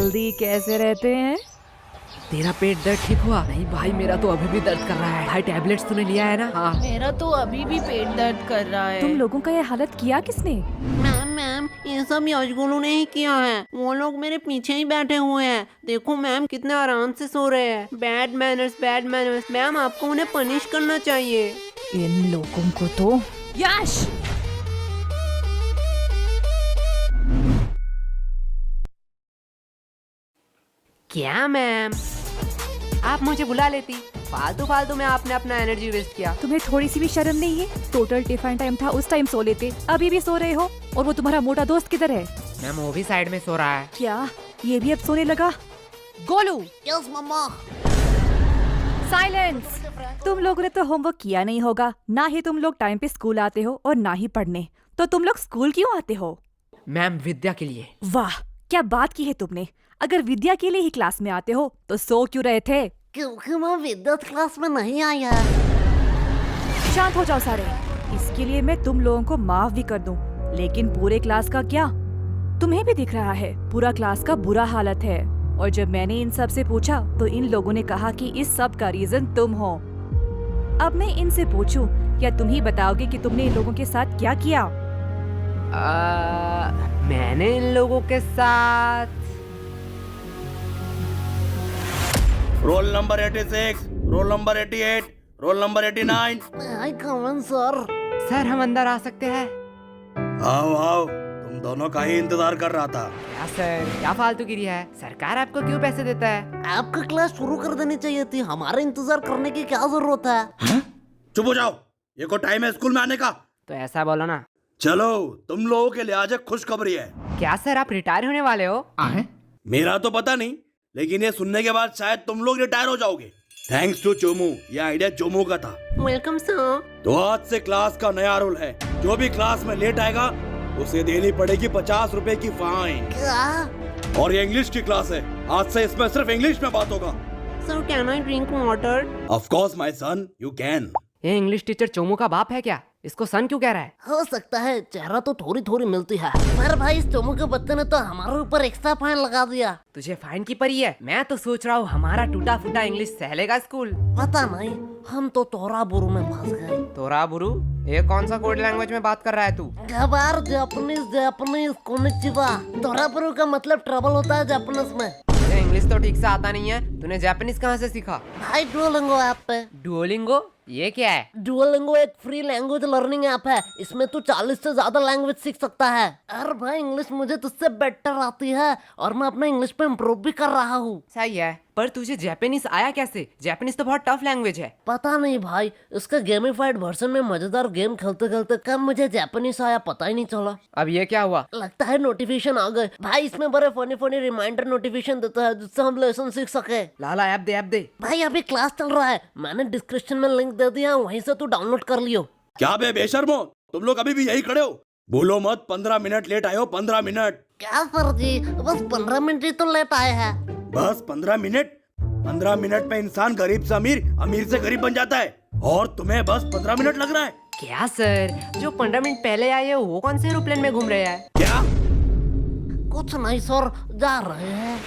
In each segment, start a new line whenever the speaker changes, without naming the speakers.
जल्दी कैसे रहते हैं?
तेरा पेट दर्द ठीक हुआ? नहीं भाई, मेरा तो अभी भी दर्द कर रहा है। भाई टैबलेट्स तूने लिया है ना? हाँ।
मेरा तो अभी भी पेट दर्द कर रहा है।
तुम लोगों का ये हालत किया किसने?
मैम ये सब यशगुरु ने ही किया है। वो लोग मेरे पीछे ही बैठे हुए हैं। देखो मैम कितने आराम से सो रहे हैं। Bad manners. मैम आपको उन्हें पनिश करना चाहिए।
इन लोगों को तो यश!
क्या मैम, आप मुझे बुला लेती। फालतू में आपने अपना एनर्जी वेस्ट किया।
तुम्हें थोड़ी सी भी शर्म नहीं है? टोटल टिफिन टाइम था, उस टाइम सो लेते, अभी भी सो रहे हो। और वो तुम्हारा मोटा दोस्त किधर है?
मैम वो भी साइड में सो रहा है।
क्या ये भी अब सोने लगा? गोलू,
यस मम्मा।
साइलेंस! तुम लोगों ने तो होमवर्क किया नहीं होगा। ना ही तुम लोग टाइम पे स्कूल आते हो और ना ही पढ़ने। तो तुम लोग स्कूल क्यों आते हो?
मैम विद्या के लिए।
वाह, क्या बात की है तुमने। अगर विद्या के लिए ही क्लास में आते हो तो सो क्यों रहे थे?
क्योंकि मैं विद्युत क्लास में नहीं आया।
शांत हो जाओ सारे। इसके लिए मैं तुम लोगों को माफ भी कर दूं, लेकिन पूरे क्लास का क्या? तुम्हें भी दिख रहा है पूरा क्लास का बुरा हालत है। और जब मैंने इन सब से पूछा तो इन लोगों ने कहा कि इस सब का रीजन तुम हो। अब मैं इनसे पूछूं, क्या तुम ही बताओगे कि तुमने इन लोगों के साथ क्या किया?
मैंने इन लोगों के साथ
roll number 86, roll number 88, roll number 89।
आई कमन सर।
सर हम अंदर आ सकते हैं?
आओ आओ, तुम दोनों का ही इंतजार कर रहा था।
क्या सर, क्या फालतूगिरी है? सरकार आपको क्यों पैसे देता है?
आपका क्लास शुरू कर देनी चाहिए थी। हमारे इंतजार करने की क्या जरूरत है?
चुप हो जाओ, ये को टाइम है स्कूल में आने का।
तो ऐसा बोलो ना।
चलो, तुम लोगों के लिए आज एक खुशखबरी है।
क्या सर, आप रिटायर होने वाले हो?
मेरा तो पता नहीं, लेकिन ये सुनने के बाद शायद तुम लोग रिटायर हो जाओगे। थैंक्स टू चोमू, ये आइडिया चोमू का था।
Welcome sir.
तो आज से क्लास का नया रूल है, जो भी क्लास में लेट आएगा उसे देनी पड़ेगी 50 रुपए की फाइन।
क्या?
और ये इंग्लिश की क्लास है, आज से इसमें सिर्फ इंग्लिश में बात होगा।
Sir can I drink water?
Of course my son, you can.
ये इंग्लिश टीचर चोमू का बाप है क्या? इसको सन क्यों कह रहा है?
हो सकता है, चेहरा तो थोड़ी मिलती है। पर भाई इस चोमू के बच्चे ने तो हमारे ऊपर एक्स्ट्रा फाइन लगा दिया।
तुझे फाइन की परी है? मैं तो सोच रहा हूँ हमारा टूटा फूटा इंग्लिश सहलेगा स्कूल।
पता नहीं, हम तो तोरा बुरु में फंस गए।
तोरा बुरु? ये कौन सा कोड लैंग्वेज में बात कर रहा है तू?
गबार जापानीज कोनिचिवा। तोरा बुरु का मतलब ट्रबल होता है जापानीज में।
तुझे इंग्लिश तो ठीक से आता नहीं है, तूने जापानीज कहाँ से सीखा?
भाई डुओलिंगो ऐप पे।
डुओलिंगो? ये क्या है?
डुओलिंगो एक फ्री लैंग्वेज लर्निंग ऐप है। इसमें तू 40 से ज्यादा लैंग्वेज सीख सकता है। अरे भाई इंग्लिश मुझे तुझसे बेटर आती है और मैं अपना इंग्लिश पे इम्प्रूव भी कर रहा हूँ।
सही है, पर तुझे जापानीज आया कैसे? जापानीज तो बहुत टफ लैंग्वेज है।
पता नहीं भाई, इसका गेमिफाइड वर्जन में मजेदार गेम खेलते खेलते कब मुझे जापानीज आया पता ही नहीं चला।
अब ये क्या हुआ?
लगता है नोटिफिकेशन आ गए। भाई इसमें बड़े फनी रिमाइंडर नोटिफिकेशन देता है जिससे हम लेसन सीख सके।
लाला ऐप दे।
भाई अभी क्लास चल रहा है, मैंने डिस्क्रिप्शन में लिंक दे दिया, वहीं से तू डाउनलोड कर लियो।
क्या बे बेशर्मो, तुम लोग अभी भी यही खड़े हो? भूलो मत, 15 मिनट लेट आए हो। 15 मिनट।
क्या सर जी, बस 15 मिनट ही तो लेट आए हैं।
बस 15 मिनट? 15 मिनट में इंसान गरीब से अमीर, अमीर से गरीब बन जाता है, और तुम्हें बस 15 मिनट लग रहा है?
क्या सर, जो 15 मिनट पहले आए हो वो कौन से एरोप्लेन में घूम रहे हैं?
क्या?
कुछ नहीं सर, जा रहे हैं।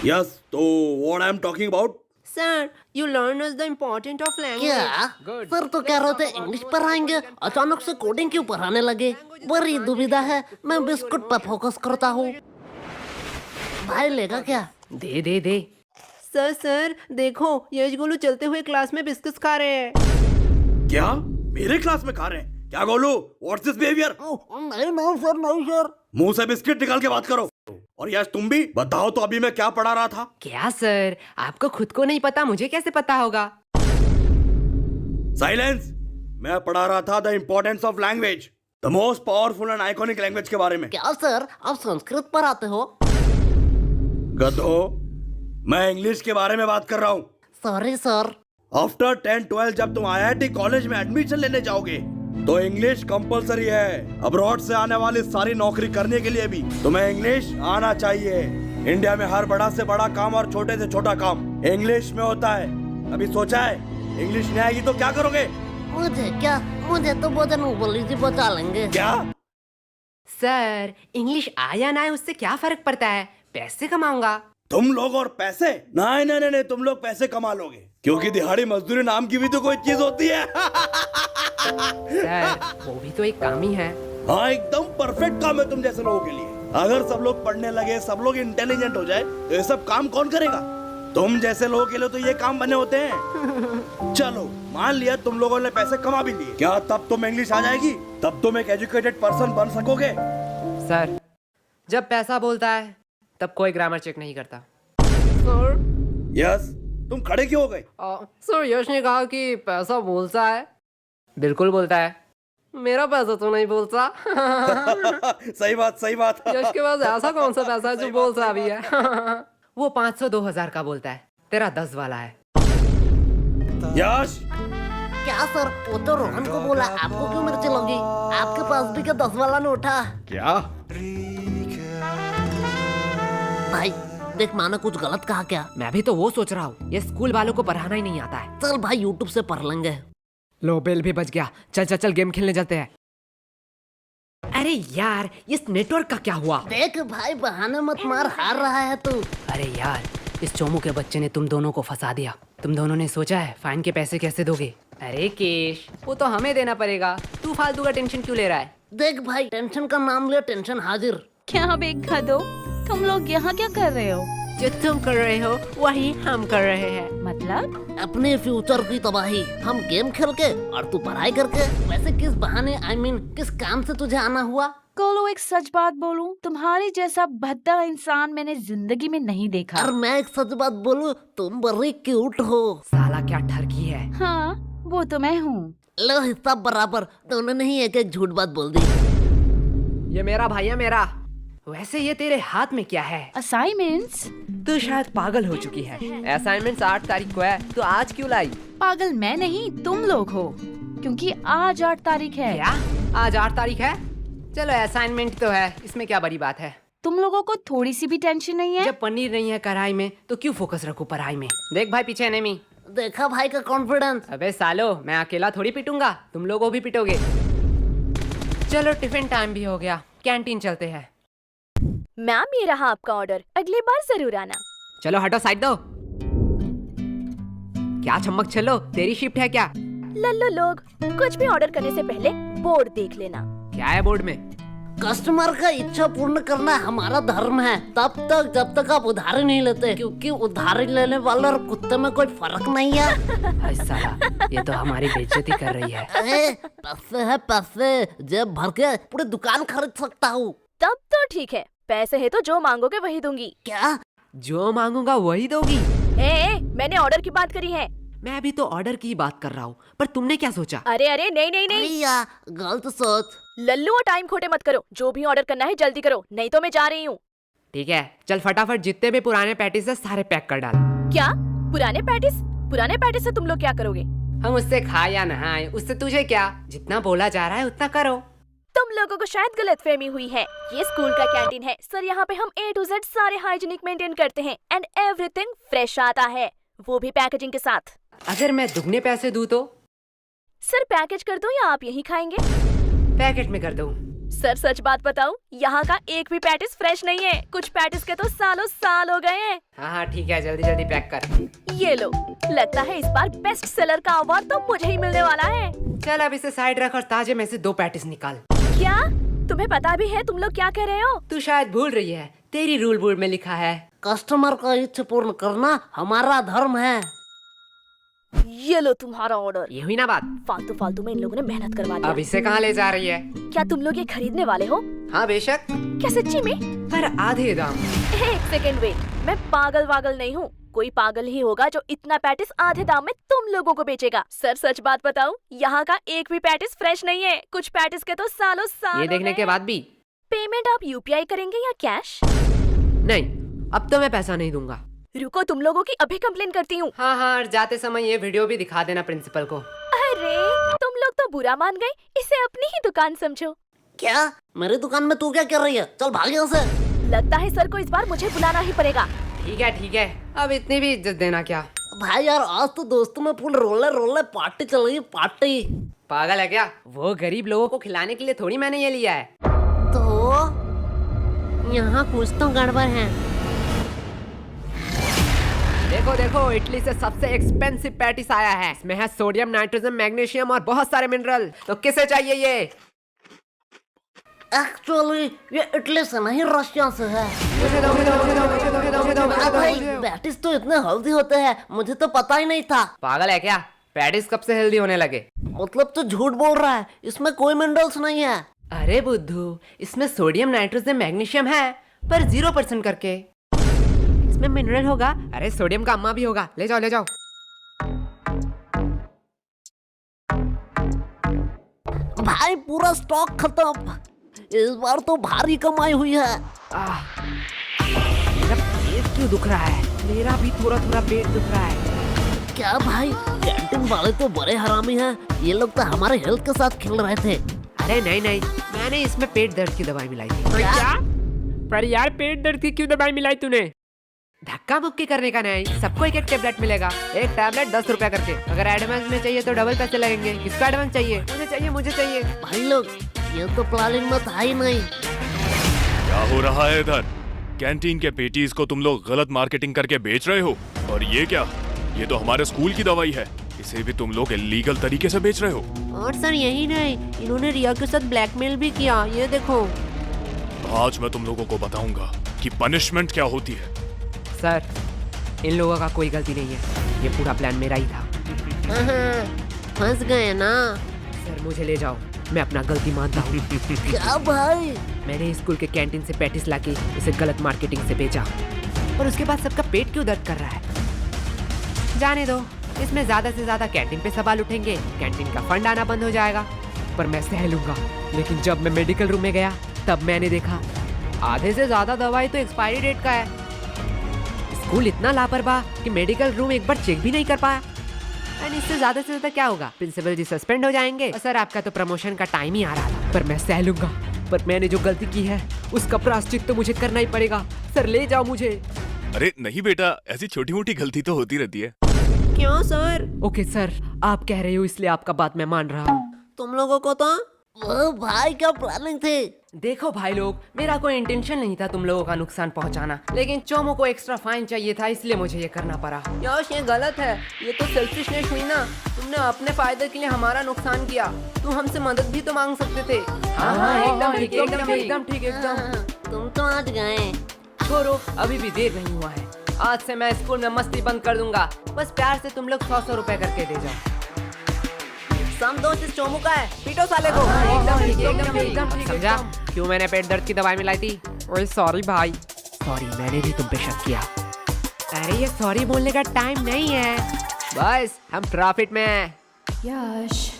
यस, तो what I am talking about?
Sir, you learn us the importance of language.
क्या सर तो कह रहे थे इंग्लिश पढ़ाएंगे, अचानक से कोडिंग क्यों पढ़ाने लगे? बड़ी दुविधा है, मैं बिस्कुट पर फोकस करता हूँ। भाई लेगा क्या?
दे। सर देखो, यशगुरु चलते हुए क्लास में बिस्किट्स खा रहे हैं।
क्या मेरे क्लास में खा रहे हैं? क्या गोलू, व्हाट्स दिस बिहेवियर?
नहीं सर।
मुंह से बिस्किट निकाल के बात करो। और यश तुम भी बताओ तो, अभी मैं क्या पढ़ा रहा था?
क्या सर, आपको खुद को नहीं पता, मुझे कैसे पता होगा?
साइलेंस! मैं पढ़ा रहा था the importance of language, the most powerful and iconic language के बारे में।
क्या सर, आप संस्कृत पढ़ाते हो?
गधो, मैं इंग्लिश के बारे में बात कर रहा हूँ।
Sorry sir.
आफ्टर 10-12 जब तुम IIT कॉलेज में एडमिशन लेने जाओगे तो इंग्लिश कंपलसरी है। अब्रॉड से आने वाली सारी नौकरी करने के लिए भी तुम्हें इंग्लिश आना चाहिए। इंडिया में हर बड़ा से बड़ा काम और छोटे से छोटा काम इंग्लिश में होता है। अभी सोचा है इंग्लिश नहीं आएगी तो क्या करोगे?
मुझे तो भोजन उबली जी बचा लेंगे।
क्या?
सर, इंग्लिश आया ना आए उससे क्या फर्क पड़ता है? पैसे कमाऊंगा।
तुम लोग और पैसे? नहीं नहीं नहीं नहीं, तुम लोग पैसे कमा लोगे, क्योंकि दिहाड़ी मजदूरी नाम की भी तो कोई चीज होती है।
सर वो भी तो एक काम ही है।
हाँ एकदम परफेक्ट काम है तुम जैसे लोगों के लिए। अगर सब लोग पढ़ने लगे, सब लोग इंटेलिजेंट हो जाए, तो ये सब काम कौन करेगा? तुम जैसे लोगों के लिए तो ये काम बने होते हैं। चलो मान लिया तुम लोगों ने पैसे कमा भी लिए, क्या तब तुम इंग्लिश आ जाएगी? तब तुम एक एजुकेटेड पर्सन बन सकोगे?
सर जब पैसा बोलता है तब कोई ग्रामर चेक नहीं करता।
सर
यस, तुम खड़े क्यों हो गए?
सर यश ने कहा कि पैसा बोलता है।
बिल्कुल बोलता है।
मेरा पैसा तो नहीं बोलता।
सही बात सही बात।
यश के पास ऐसा कौन सा पैसा है जो बोलता भी है?
वो 500 2000 का बोलता है, तेरा 10 वाला है।
यश
क्या सर, वो तो रोहन को बोला, आपको क्यों मिर्ची लगी? आपके पास भी क्या 10 वाला नोट है?
क्या?
भाई देख, माना कुछ गलत कहा क्या?
मैं भी तो वो सोच रहा हूँ, ये स्कूल वालों को पढ़ाना ही नहीं आता है।
चल भाई यूट्यूब से पढ़ लेंगे।
लो बेल भी बच गया। चल चल चल गेम खेलने चलते हैं। अरे यार इस नेटवर्क का क्या हुआ?
देख भाई बहाने मत मार, हार रहा है तू।
अरे यार इस चोमू के बच्चे ने तुम दोनों को फंसा दिया। तुम दोनों ने सोचा है फाइन के पैसे कैसे दोगे? अरे केश वो तो हमें देना पड़ेगा, तू फालतू का टेंशन क्यों ले रहा है?
देख भाई, टेंशन का नाम ले, टेंशन हाजिर।
क्या बेखा दो, तुम लोग यहाँ क्या कर रहे हो?
जो तुम कर रहे हो वही हम कर रहे हैं।
मतलब?
अपने फ्यूचर की तबाही, हम गेम खेल के और तू पढ़ाई करके। वैसे किस बहाने, I mean, किस काम से तुझे आना हुआ?
कोलो एक सच बात बोलूं, तुम्हारी जैसा भद्दा इंसान मैंने जिंदगी में नहीं देखा।
और मैं एक सच बात बोलूं, तुम बड़ी क्यूट हो।
साला क्या ठरकी है।
हाँ वो तो मैं हूँ।
लो हिस्सा बराबर, दोनों ने ही एक एक झूठ बात बोल दी।
ये मेरा भाई है मेरा। वैसे ये तेरे हाथ में क्या है?
असाइनमेंट्स?
तू शायद पागल हो चुकी है। असाइनमेंट्स 8 तारीख को है, तो आज क्यों लाई?
पागल मैं नहीं, तुम लोग हो, क्योंकि आज 8 तारीख है।
क्या आज 8 तारीख है? चलो असाइनमेंट तो है, इसमें क्या बड़ी बात है।
तुम लोगों को थोड़ी सी भी टेंशन नहीं है?
जब पनीर नहीं है कढ़ाई में तो क्यों फोकस रखूं पढ़ाई में? देख भाई पीछे एनिमी।
देखा भाई का कॉन्फिडेंस।
अबे सालो मैं अकेला थोड़ी पिटूंगा, तुम लोगों भी पिटोगे। चलो टिफिन टाइम भी हो गया, कैंटीन चलते हैं।
मैम ये रहा आपका ऑर्डर, अगली बार जरूर आना।
चलो हटो साइड दो। क्या चमक चलो, तेरी शिफ्ट है क्या?
लल्लो लोग, कुछ भी ऑर्डर करने से पहले बोर्ड देख लेना।
क्या है बोर्ड में?
कस्टमर का इच्छा पूर्ण करना हमारा धर्म है, तब तक जब तक आप उधारी नहीं लेते, क्योंकि उधारी लेने वाले और कुत्ते में कोई फर्क नहीं है।
हाय साला, ये तो हमारी बेइज्जती कर रही है।
अरे पैसे है पैसे, जेब भर के पूरी दुकान खरीद सकता हूँ।
तब तो ठीक है, पैसे है तो जो मांगोगे वही दूंगी।
क्या?
जो मांगूंगा वही दोगी?
मैंने ऑर्डर की बात करी है।
मैं भी तो ऑर्डर की बात कर रहा हूँ, पर तुमने क्या सोचा?
अरे अरे नहीं नहीं नहीं,
भैया गलत सोच।
लल्लू और टाइम खोटे मत करो, जो भी ऑर्डर करना है जल्दी करो, नहीं तो मैं जा रही हूँ।
ठीक है चल फटाफट जितने भी पुराने पैटीज है सारे पैक कर डाल।
क्या पुराने पैटिस? पुराने पैटिस से तुम लोग क्या करोगे?
हम उससे खाए या नहाए उससे तुझे क्या, जितना बोला जा रहा है उतना करो।
तुम लोगों को शायद गलतफहमी हुई है, ये स्कूल का कैंटीन है सर, यहाँ पे हम A to Z सारे हाइजीनिक मेंटेन करते हैं एंड एवरीथिंग फ्रेश आता है, वो भी पैकेजिंग के साथ।
अगर मैं दुगने पैसे दूं तो?
सर पैकेज कर दूं या आप यही खाएंगे?
पैकेट में कर दूं।
सर सच बात बताऊं, यहाँ का एक भी पैटिस फ्रेश नहीं है, कुछ पैटिस के तो सालों साल हो गए हैं।
हाँ ठीक है जल्दी जल्दी पैक कर।
ये लो, लगता है इस बार बेस्ट सेलर का अवार्ड तो मुझे ही मिलने वाला है।
चल अब इसे साइड रख और ताजे में से 2 पैटिस निकाल।
क्या तुम्हें पता भी है तुम लोग क्या कह रहे हो?
तू शायद भूल रही है, तेरी रूल बोर्ड में लिखा है
कस्टमर का इच्छा पूर्ण करना हमारा धर्म है।
ये लो तुम्हारा ऑर्डर।
ये हुई ना बात?
फालतू फालतू में इन लोगों ने मेहनत करवा
अब
दिया।
इसे कहाँ ले जा रही है?
क्या तुम लोग ये खरीदने वाले हो?
हाँ बेशक,
क्या सच्ची में?
पर आधे दाम।
एक सेकेंड वेट, मैं पागल वागल नहीं हूँ, कोई पागल ही होगा जो इतना पैटिस आधे दाम में तुम लोगों को बेचेगा। सर सच बात बताऊं, यहाँ का एक भी पैटिस फ्रेश नहीं है, कुछ पैटिस के तो सालों साल
ये देखने के बाद भी?
पेमेंट आप UPI करेंगे या कैश?
नहीं, अब तो मैं पैसा नहीं दूंगा।
रुको, तुम लोगों की अभी कंप्लेन करती हूँ।
हाँ और जाते समय ये वीडियो भी दिखा देना प्रिंसिपल को।
अरे तुम लोग तो बुरा मान गए, इसे अपनी ही दुकान समझो।
क्या मेरी दुकान में तू क्या कर रही है? चल भाग यहाँ से।
लगता है सर को इस बार मुझे बुलाना ही पड़ेगा।
ठीक है, अब इतनी भी इज्जत देना क्या?
भाई यार आज तो दोस्तों में फुल रोले पार्टी चल रही है, पार्टी।
पागल है क्या? वो गरीब लोगों को खिलाने के लिए थोड़ी मैंने ये लिया है।
तो यहाँ कुछ तो गड़बड़ है।
देखो देखो, इटली से सबसे एक्सपेंसिव पैटिस आया है। इसमें है सोडियम, नाइट्रोजन, मैग्नीशियम और बहुत सारे मिनरल। तो किसे चाहिए ये?
एक्चुअली ये इटली से नहीं, रशिया से है।
मुझे दो, मुझे दो, मुझे दो, मुझे दो, मुझे दो, मुझे दो, मुझे दो,
भाई
मुझे दो।
पैटिस तो इतने हेल्दी होते हैं, मुझे तो पता ही नहीं था।
पागल है क्या? पैटिस कब से हेल्दी होने लगे?
मतलब तो झूठ बोल रहा है, इसमें कोई मिनरल्स नहीं है।
अरे बुद्धू, इसमें सोडियम, नाइट्रोजन, मैग्नीशियम है, पर 0% करके। इसमें मिनरल होगा। अरे सोडियम का अम्मा भी होगा। ले जाओ, ले जाओ।
भाई पूरा स्टॉक खत्म। इस बार तो भारी कमाई हुई है।
मेरा पेट क्यों दुख रहा है? मेरा भी थोड़ा थोड़ा पेट दुख रहा है।
क्या भाई, कैंटीन वाले तो बड़े हरामी हैं। ये लोग तो हमारे हेल्थ के साथ खेल रहे थे।
अरे नहीं नहीं, मैंने इसमें पेट दर्द की दवाई मिलाई थी।
क्या?
पर यार पेट दर्द की क्यों दवाई मिलाई तूने? धक्का मुक्की करने का नहीं, सबको एक एक टेबलेट मिलेगा। एक टेबलेट 10 रुपया करके। अगर एडवांस में चाहिए तो डबल पैसे लगेंगे। किसका एडवांस चाहिए? मुझे चाहिए, मुझे चाहिए।
भाई लोग, ये तो प्लानिंग में था ही नहीं।
क्या हो रहा है इधर? कैंटीन के पेटीज को तुम लोग गलत मार्केटिंग करके बेच रहे हो। और ये क्या? ये तो हमारे स्कूल की दवाई है। इसे भी तुम लोग इलीगल तरीके से बेच रहे हो।
और सर यही नहीं, इन्होंने रिया के साथ ब्लैकमेल भी किया। ये देखो।
आज मैं तुम लोगों को बताऊंगा कि पनिशमेंट क्या होती है।
सर, इन लोगों का कोई गलती नहीं है। ये पूरा प्लान मेरा ही था।
फंस गए ना।
सर मुझे ले जाओ, मैं अपना गलती मानता हूँ।
क्या भाई?
मैंने स्कूल के कैंटीन से पैटिस लाके इसे गलत मार्केटिंग से बेचा, और उसके बाद सबका पेट क्यों दर्द कर रहा है? जाने दो, इसमें ज्यादा से ज्यादा कैंटीन पे सवाल उठेंगे, कैंटीन का फंड आना बंद हो जाएगा। पर मैं सह लूंगा। लेकिन जब मैं मेडिकल रूम में गया तब मैंने देखा आधे से ज्यादा दवाई तो एक्सपायरी डेट का है। स्कूल इतना लापरवाह कि मेडिकल रूम एक बार चेक भी नहीं कर पाया। एंड इससे ज्यादा से ज्यादा क्या होगा? प्रिंसिपल जी सस्पेंड हो जाएंगे। सर आपका तो प्रमोशन का टाइम ही आ रहा था। पर मैं सह लूंगा। पर मैंने जो गलती की है उसका प्रायश्चित तो मुझे करना ही पड़ेगा। सर ले जाओ मुझे।
अरे नहीं बेटा, ऐसी छोटी मोटी गलती तो होती रहती है।
क्यों सर?
ओके सर, आप कह रहे हो इसलिए आपका बात मैं मान रहा हूँ।
तुम लोगों को तो
वो भाई क्या प्लानिंग थी?
देखो भाई लोग, मेरा कोई इंटेंशन नहीं था तुम लोगों का नुकसान पहुंचाना, लेकिन चोमो को एक्स्ट्रा फाइन चाहिए था, इसलिए मुझे ये करना पड़ा।
यश ये गलत है। ये तो सेल्फिशनेस हुई ना। तुमने अपने फायदे के लिए हमारा नुकसान किया। तुम हमसे मदद भी तो मांग सकते थे।
हाँ, एकदम ठीक, एकदम ठीक, एकदम ठीक, एकदम।
हाँ, तुम तो आज गए।
छोड़ो, अभी भी देर नहीं हुआ है। आज से मैं स्कूल में मस्ती बंद कर दूंगा। बस प्यार से तुम लोग 100 रुपए करके दे जाओ।
समदोष इस चोमू का है, पीटो साले को।
एकदम ठीक, एकदम ठीक, एकदम ठीक। समझा क्यों मैंने पेट दर्द की दवाई मिलाई थी? ओए सॉरी भाई। सॉरी, मैंने भी तुम पे शक किया। अरे ये सॉरी बोलने का टाइम नहीं है। बस हम ट्रैफिक में हैं।
यश,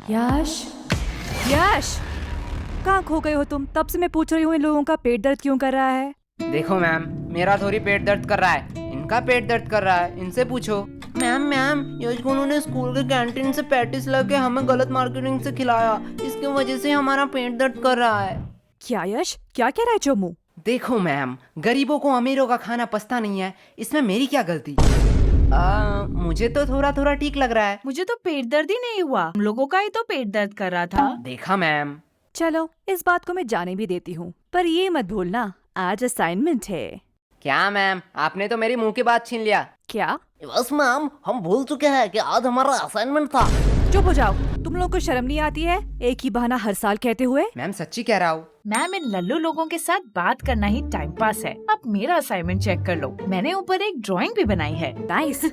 यश, यश, कहाँ खो गए हो तुम? तब से मैं पूछ रही हूँ इन लोगों का पेट दर्द क्यों कर रहा है?
देखो मैम, मेरा थोड़ी पेट दर्द कर रहा है, इनका पेट दर्द कर रहा है। इनसे पूछो।
मैम यश गुनू ने स्कूल के कैंटीन से पैटिस लाके हमें गलत मार्केटिंग से खिलाया। इसकी वजह से हमारा पेट दर्द कर रहा है।
क्या यश, क्या कह रहा है चोमू?
देखो मैम, गरीबों को अमीरों का खाना पचता नहीं है, इसमें मेरी क्या गलती? मुझे तो थोड़ा थोड़ा ठीक लग रहा है।
मुझे तो पेट दर्द ही नहीं हुआ, हम लोगों का ही तो पेट दर्द कर रहा था।
देखा मैम।
चलो, इस बात को मैं जाने भी देती हूँ, पर ये मत भूलना आज असाइनमेंट है।
क्या मैम, आपने तो मेरी मुंह की बात छीन लिया।
क्या?
बस मैम, हम भूल चुके हैं कि आज हमारा असाइनमेंट था।
चुप हो जाओ, तुम लोगों को शर्म नहीं आती है एक ही बहाना हर साल कहते हुए?
मैम सच्ची कह रहा हूँ।
मैम, इन लल्लू लोगों के साथ बात करना ही टाइम पास है। अब मेरा असाइनमेंट चेक कर लो, मैंने ऊपर एक ड्राइंग भी बनाई है।
नाइस।